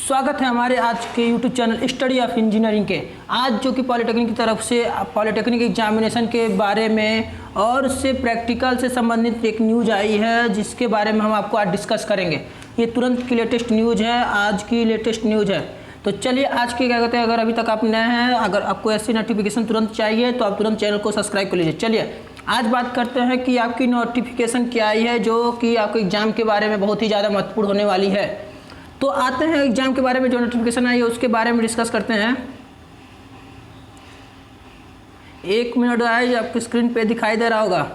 स्वागत है हमारे आज के YouTube channel study of engineering के। आज जो कि पॉलिटेक्निक की तरफ से पॉलिटेक्निक एग्जामिनेशन के बारे में और उससे प्रैक्टिकल से संबंधित एक न्यूज़ आई है जिसके बारे में हम आपको आज डिस्कस करेंगे। ये तुरंत की लेटेस्ट न्यूज़ है, आज की लेटेस्ट न्यूज़ है। तो चलिए आज की क्या कहते हैं, अगर अभी तक आप नए हैं, अगर आपको ऐसी नोटिफिकेशन तुरंत चाहिए तो आप तुरंत चैनल को सब्सक्राइब कर लीजिए। चलिए आज बात करते हैं कि आपकी नोटिफिकेशन क्या आई है जो कि आपके एग्ज़ाम के बारे में बहुत ही ज़्यादा महत्वपूर्ण होने वाली है। तो आते हैं एग्जाम के बारे में, जो नोटिफिकेशन आई है उसके बारे में डिस्कस करते हैं। 1 मिनट आए, आपके स्क्रीन पे दिखाई दे रहा होगा,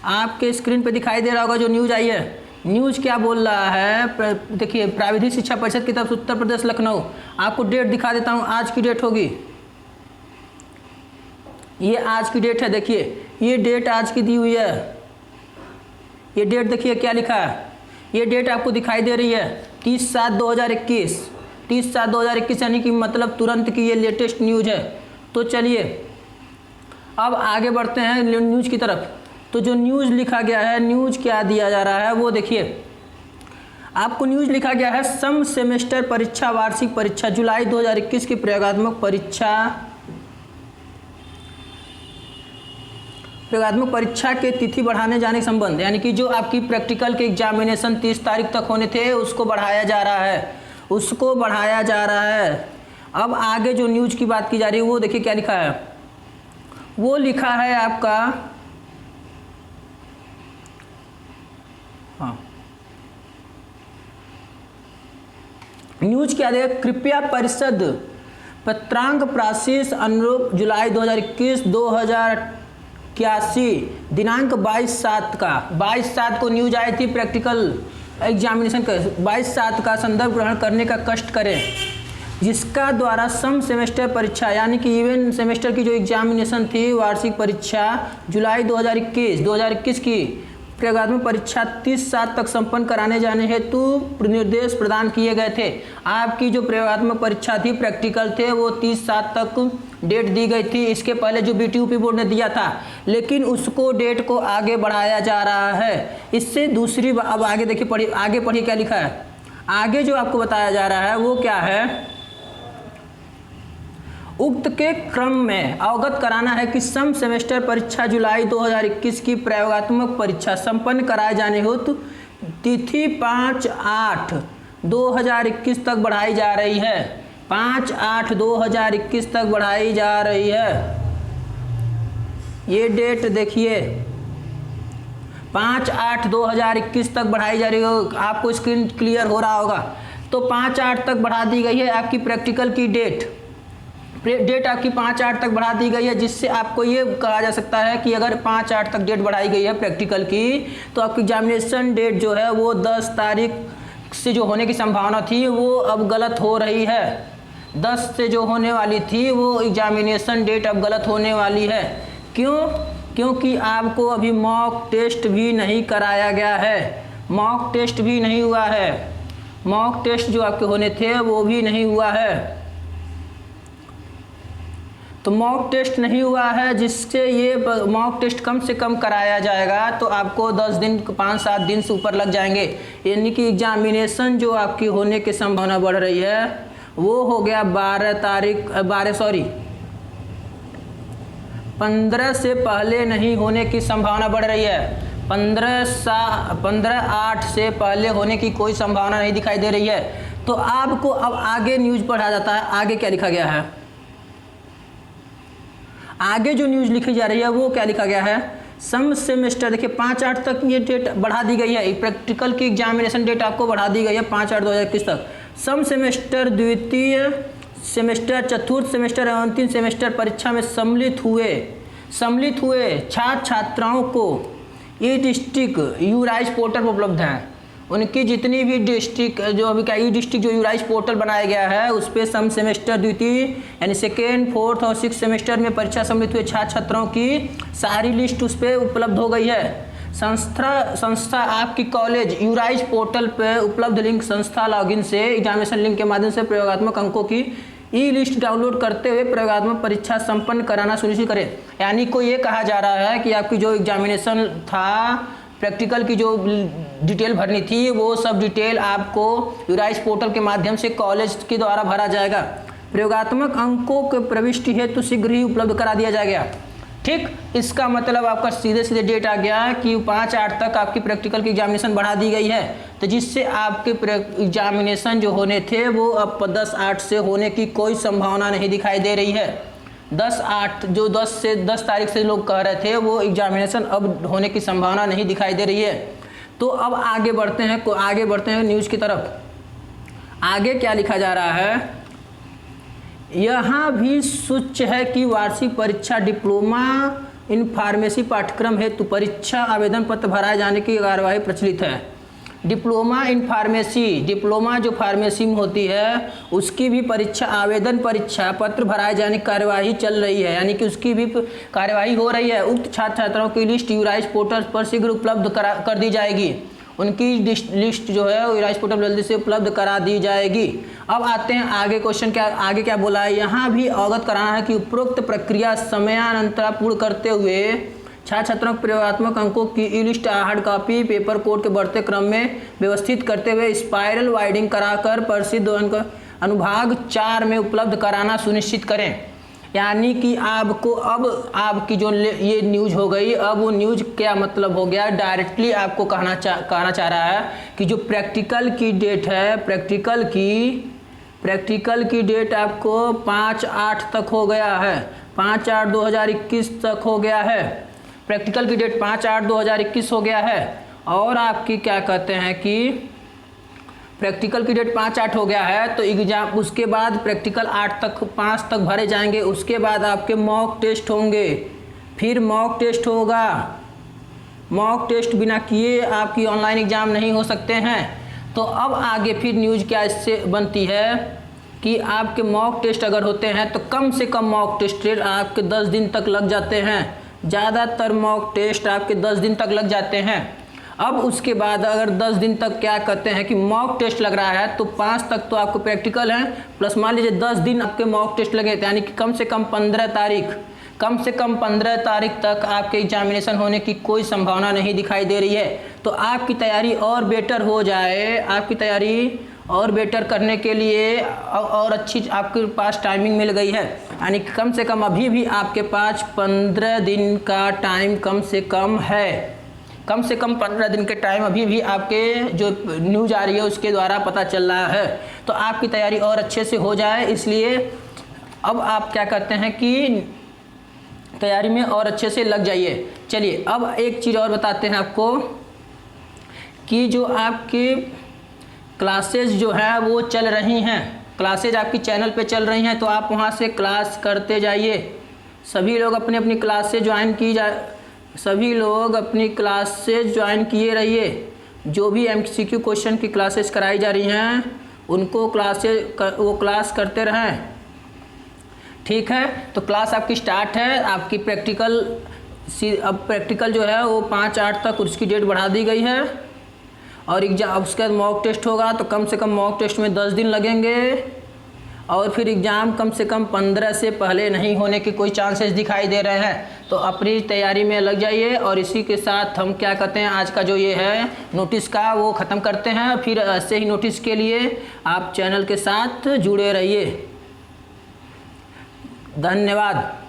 आपके स्क्रीन पे दिखाई दे रहा होगा जो न्यूज़ आई है। न्यूज़ क्या बोल रहा है, देखिए प्राविधिक शिक्षा परिषद की तरफ से उत्तर प्रदेश लखनऊ, आपको डेट दिखा देता हूँ। आज की डेट होगी, ये आज की डेट है। देखिए ये डेट आज की दी हुई है, ये डेट देखिए क्या लिखा है। ये डेट आपको दिखाई दे रही है 30/7/2021, 30/7/2021 यानी कि मतलब तुरंत की ये लेटेस्ट न्यूज़ है। तो चलिए अब आगे बढ़ते हैं न्यूज़ की तरफ। तो जो न्यूज़ लिखा गया है, न्यूज़ क्या दिया जा रहा है वो देखिए। आपको न्यूज़ लिखा गया है सम सेमेस्टर परीक्षा वार्षिक परीक्षा जुलाई 2021 की प्रयोगात्मक परीक्षा के तिथि बढ़ाने जाने के संबंध, यानी कि जो आपकी प्रैक्टिकल के एग्जामिनेशन 30 तारीख तक होने थे उसको बढ़ाया जा रहा है, उसको बढ़ाया जा रहा है। अब आगे जो न्यूज़ की बात की जा रही है वो देखिए क्या लिखा है। वो लिखा है आपका, हाँ न्यूज़ क्या देगा, कृपया परिषद पत्रांक प्राशीष अनुरूप जुलाई 2021 दिनांक 22/7 का 22/7 को न्यूज आई थी प्रैक्टिकल एग्जामिनेशन का 22/7 का संदर्भ ग्रहण करने का कष्ट करें, जिसका द्वारा सम सेमेस्टर परीक्षा यानी कि इवन सेमेस्टर की जो एग्जामिनेशन थी वार्षिक परीक्षा जुलाई 2021 की प्रयोगात्मक परीक्षा 30/7 तक संपन्न कराने जाने हेतु निर्देश प्रदान किए गए थे। आपकी जो प्रयोगात्मक परीक्षा थी प्रैक्टिकल थे वो 30/7 तक डेट दी गई थी। इसके पहले जो BTUP बोर्ड ने दिया था, लेकिन उसको डेट को आगे बढ़ाया जा रहा है। इससे दूसरी अब आगे देखिए, पढ़िए आगे पढ़िए क्या लिखा है। आगे जो आपको बताया जा रहा है वो क्या है, उक्त के क्रम में अवगत कराना है कि सम सेमेस्टर परीक्षा जुलाई 2021 की प्रयोगात्मक परीक्षा संपन्न कराए जाने हेतु तिथि 5/8/2021 तक बढ़ाई जा रही है। 5/8/2021 तक बढ़ाई जा रही है। ये डेट देखिए 5/8/2021 तक बढ़ाई जा रही है। आपको स्क्रीन क्लियर हो रहा होगा। तो 5/8 तक बढ़ा दी गई है आपकी प्रैक्टिकल की डेट आपकी 5/8 तक बढ़ा दी गई है, जिससे आपको ये कहा जा सकता है कि अगर 5/8 तक डेट बढ़ाई गई है प्रैक्टिकल की, तो आपकी एग्जामिनेशन डेट जो है वो 10 तारीख से जो होने की संभावना थी वो अब गलत हो रही है। 10 से जो होने वाली थी वो एग्जामिनेशन डेट अब गलत होने वाली है। क्यों? क्योंकि आपको अभी मॉक टेस्ट भी नहीं कराया गया है, मॉक टेस्ट भी नहीं हुआ है, मॉक टेस्ट जो आपके होने थे वो भी नहीं हुआ है। तो मॉक टेस्ट नहीं हुआ है, जिससे ये मॉक टेस्ट कम से कम कराया जाएगा तो आपको 10 दिन 5-7 दिन से ऊपर लग जाएंगे। यानी कि एग्जामिनेशन जो आपकी होने की संभावना बढ़ रही है वो हो गया 15 से पहले नहीं होने की संभावना बढ़ रही है। 15/8 से पहले होने की कोई संभावना नहीं दिखाई दे रही है। तो आपको अब आगे न्यूज़ पढ़ा जाता है। आगे क्या लिखा गया है, आगे जो न्यूज़ लिखी जा रही है वो क्या लिखा गया है, सम सेमेस्टर देखिए 5/8 तक ये डेट बढ़ा दी गई है। प्रैक्टिकल की एग्जामिनेशन डेट आपको बढ़ा दी गई है 5/8/2021 तक। सम सेमेस्टर द्वितीय सेमेस्टर, चतुर्थ सेमेस्टर एवं अंतिम सेमेस्टर परीक्षा में सम्मिलित हुए छात्र छात्राओं को ई डिस्ट्रिक्ट यूराइज पोर्टल पर उपलब्ध हैं। उनकी जितनी भी डिस्ट्रिक्ट जो अभी का ई डिस्ट्रिक्ट जो यूराइज पोर्टल बनाया गया है उस पर सम सेमेस्टर द्वितीय यानी 2nd, 4th और 6th सेमेस्टर में परीक्षा सम्मिलित हुए छात्र छात्राओं की सारी लिस्ट उस पर उपलब्ध हो गई है। संस्था आपकी कॉलेज यूराइज पोर्टल पे उपलब्ध लिंक संस्था लॉगिन से एग्जामिनेशन लिंक के माध्यम से प्रयोगात्मक अंकों की ई लिस्ट डाउनलोड करते हुए प्रयोगात्मक परीक्षा संपन्न कराना सुनिश्चित करें। यानी को ये कहा जा रहा है कि आपकी जो एग्जामिनेशन था प्रैक्टिकल की जो डिटेल भरनी थी वो सब डिटेल आपको यूराइस पोर्टल के माध्यम से कॉलेज के द्वारा भरा जाएगा। प्रयोगात्मक अंकों के प्रविष्टि हेतु शीघ्र ही उपलब्ध करा दिया जाएगा। ठीक, इसका मतलब आपका सीधे सीधे डेट आ गया कि 5/8 तक आपकी प्रैक्टिकल की एग्जामिनेशन बढ़ा दी गई है, तो जिससे आपके एग्जामिनेशन जो होने थे वो अब 10/8 से होने की कोई संभावना नहीं दिखाई दे रही है। 10/8 जो 10 तारीख से लोग कह रहे थे वो एग्जामिनेशन अब होने की संभावना नहीं दिखाई दे रही है। तो अब आगे बढ़ते हैं न्यूज़ की तरफ। आगे क्या लिखा जा रहा है, यहाँ भी सूच्य है कि वार्षिक परीक्षा डिप्लोमा इन फार्मेसी पाठ्यक्रम हेतु परीक्षा आवेदन पत्र भराए जाने की कार्यवाही प्रचलित है। डिप्लोमा इन फार्मेसी, डिप्लोमा जो फार्मेसी में होती है उसकी भी परीक्षा आवेदन परीक्षा पत्र भराए जाने की कार्यवाही चल रही है, यानी कि उसकी भी कार्यवाही हो रही है। उक्त छात्र छात्राओं की लिस्ट यूराइस पोर्टल पर शीघ्र उपलब्ध कर दी जाएगी। उनकी लिस्ट जो है वो यूराइस पोर्टल जल्दी से उपलब्ध करा दी जाएगी। अब आते हैं आगे क्वेश्चन आगे क्या बोला है, यहाँ भी अवगत कराना है कि उपरोक्त प्रक्रिया समयानंतर पूर्ण करते हुए छात्र छात्रों के प्रयोगात्मक अंकों की e list hard copy paper code के बढ़ते क्रम में व्यवस्थित करते हुए स्पाइरल वाइडिंग कराकर प्रसिद्ध अनुभाग 4 में उपलब्ध कराना सुनिश्चित करें। यानी कि आपको अब आपकी जो ये न्यूज़ हो गई, अब वो न्यूज़ क्या मतलब हो गया, डायरेक्टली आपको कहना चाह रहा है कि जो प्रैक्टिकल की डेट है, प्रैक्टिकल की डेट आपको 5/8 तक हो गया है, 5/8/2021 तक हो गया है। प्रैक्टिकल की डेट 5/8/2021 हो गया है। और आपकी क्या कहते हैं कि प्रैक्टिकल की डेट 5/8 हो गया है, तो एग्जाम उसके बाद प्रैक्टिकल 5 तक भरे जाएंगे। उसके बाद आपके मॉक टेस्ट होंगे, फिर मॉक टेस्ट होगा। मॉक टेस्ट बिना किए आपकी ऑनलाइन एग्ज़ाम नहीं हो सकते हैं। तो अब आगे फिर न्यूज़ क्या इससे बनती है कि आपके मॉक टेस्ट अगर होते हैं तो कम से कम मॉक टेस्ट आपके 10 दिन तक लग जाते हैं। ज़्यादातर मॉक टेस्ट आपके 10 दिन तक लग जाते हैं। अब उसके बाद अगर 10 दिन तक क्या कहते हैं कि मॉक टेस्ट लग रहा है, तो 5 तक तो आपको प्रैक्टिकल है, प्लस मान लीजिए 10 दिन आपके मॉक टेस्ट लगे, यानी कि कम से कम 15 तारीख तक आपके एग्जामिनेशन होने की कोई संभावना नहीं दिखाई दे रही है। तो आपकी तैयारी और बेटर हो जाए, आपकी तैयारी और बेटर करने के लिए और अच्छी आपके पास टाइमिंग मिल गई है, यानी कि कम से कम अभी भी आपके पास 15 दिन का टाइम कम से कम है। कम से कम 15 दिन के टाइम अभी भी आपके जो न्यूज़ आ रही है उसके द्वारा पता चल रहा है। तो आपकी तैयारी और अच्छे से हो जाए, इसलिए अब आप क्या करते हैं कि तैयारी में और अच्छे से लग जाइए। चलिए अब एक चीज़ और बताते हैं आपको कि जो आपके क्लासेस जो है वो चल रही हैं, क्लासेज आपकी चैनल पे चल रही हैं, तो आप वहाँ से क्लास करते जाइए। सभी लोग अपनी अपनी क्लास से ज्वाइन किए रहिए। जो भी MCQ क्वेश्चन की क्लासेस कराई जा रही हैं उनको क्लास करते रहें, ठीक है। तो क्लास आपकी स्टार्ट है। आपकी अब प्रैक्टिकल जो है वो 5/8 तक उसकी डेट बढ़ा दी गई है, और एग्जाम उसके बाद मॉक टेस्ट होगा, तो कम से कम मॉक टेस्ट में 10 दिन लगेंगे, और फिर एग्ज़ाम कम से कम 15 से पहले नहीं होने के कोई चांसेस दिखाई दे रहे हैं। तो अपनी तैयारी में लग जाइए। और इसी के साथ हम क्या कहते हैं, आज का जो ये है नोटिस का वो ख़त्म करते हैं। फिर ऐसे ही नोटिस के लिए आप चैनल के साथ जुड़े रहिए। धन्यवाद।